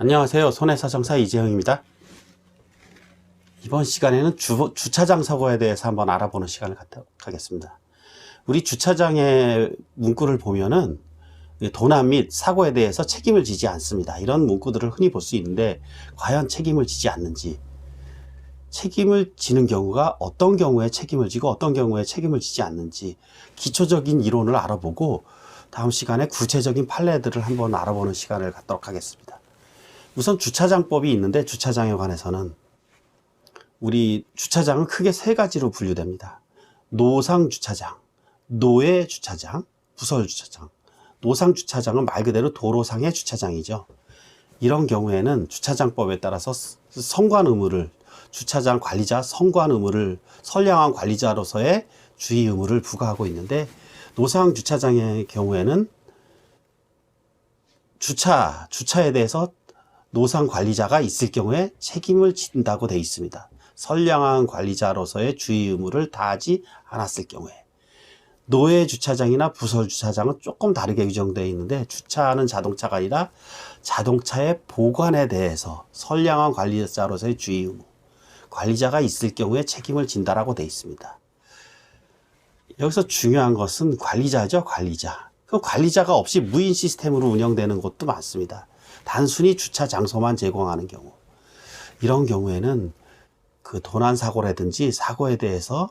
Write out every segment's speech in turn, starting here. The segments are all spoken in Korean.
안녕하세요. 손해사정사 이재영입니다. 이번 시간에는 주차장 사고에 대해서 한번 알아보는 시간을 갖겠습니다. 우리 주차장의 문구를 보면은 도난 및 사고에 대해서 책임을 지지 않습니다. 이런 문구들을 흔히 볼 수 있는데, 과연 책임을 지지 않는지, 책임을 지는 경우가 어떤 경우에 책임을 지고 어떤 경우에 책임을 지지 않는지 기초적인 이론을 알아보고, 다음 시간에 구체적인 판례들을 한번 알아보는 시간을 갖도록 하겠습니다. 우선 주차장법이 있는데, 주차장에 관해서는 우리 주차장은 크게 세 가지로 분류됩니다. 노상주차장, 노예주차장, 부설주차장. 노상주차장은 말 그대로 도로상의 주차장이죠. 이런 경우에는 주차장법에 따라서 선관 의무를, 주차장 관리자 선관 의무를 선량한 관리자로서의 주의 의무를 부과하고 있는데, 노상주차장의 경우에는 주차에 대해서 노상 관리자가 있을 경우에 책임을 진다고 되어 있습니다. 선량한 관리자로서의 주의 의무를 다하지 않았을 경우에. 노예 주차장이나 부설 주차장은 조금 다르게 규정되어 있는데, 주차하는 자동차가 아니라 자동차의 보관에 대해서 선량한 관리자로서의 주의 의무, 관리자가 있을 경우에 책임을 진다라고 되어 있습니다. 여기서 중요한 것은 관리자죠, 관리자. 그 관리자가 없이 무인 시스템으로 운영되는 곳도 많습니다. 단순히 주차 장소만 제공하는 경우, 이런 경우에는 그 도난 사고라든지 사고에 대해서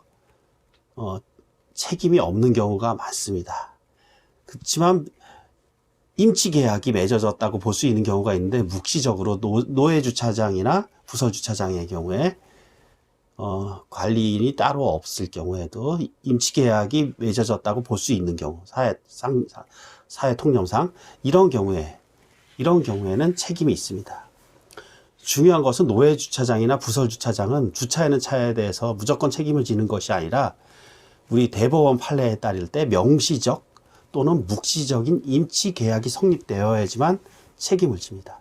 책임이 없는 경우가 많습니다. 그렇지만 임치 계약이 맺어졌다고 볼 수 있는 경우가 있는데, 묵시적으로 노예 주차장이나 부설 주차장의 경우에 관리인이 따로 없을 경우에도 임치 계약이 맺어졌다고 볼 수 있는 경우, 사회 통념상 이런 경우에는 책임이 있습니다. 중요한 것은 노예 주차장이나 부설 주차장은 주차하는 차에 대해서 무조건 책임을 지는 것이 아니라, 우리 대법원 판례에 따를 때 명시적 또는 묵시적인 임치 계약이 성립되어야지만 책임을 집니다.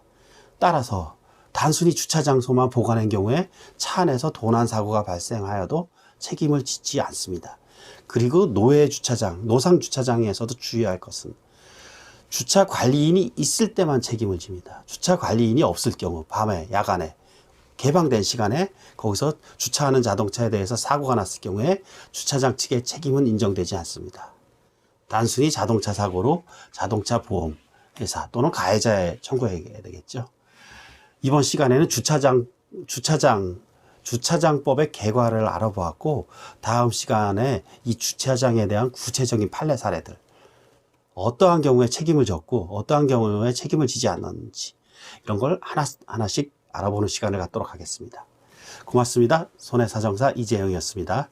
따라서 단순히 주차 장소만 보관한 경우에 차 안에서 도난 사고가 발생하여도 책임을 지지 않습니다. 그리고 노예 주차장, 노상 주차장에서도 주의할 것은 주차 관리인이 있을 때만 책임을 집니다. 주차 관리인이 없을 경우, 밤에, 야간에, 개방된 시간에 거기서 주차하는 자동차에 대해서 사고가 났을 경우에 주차장 측의 책임은 인정되지 않습니다. 단순히 자동차 사고로 자동차 보험 회사 또는 가해자에 청구해야 되겠죠. 이번 시간에는 주차장법의 개괄을 알아보았고, 다음 시간에 이 주차장에 대한 구체적인 판례 사례들, 어떠한 경우에 책임을 졌고 어떠한 경우에 책임을 지지 않았는지, 이런 걸 하나씩 알아보는 시간을 갖도록 하겠습니다. 고맙습니다. 손해사정사 이재영이었습니다.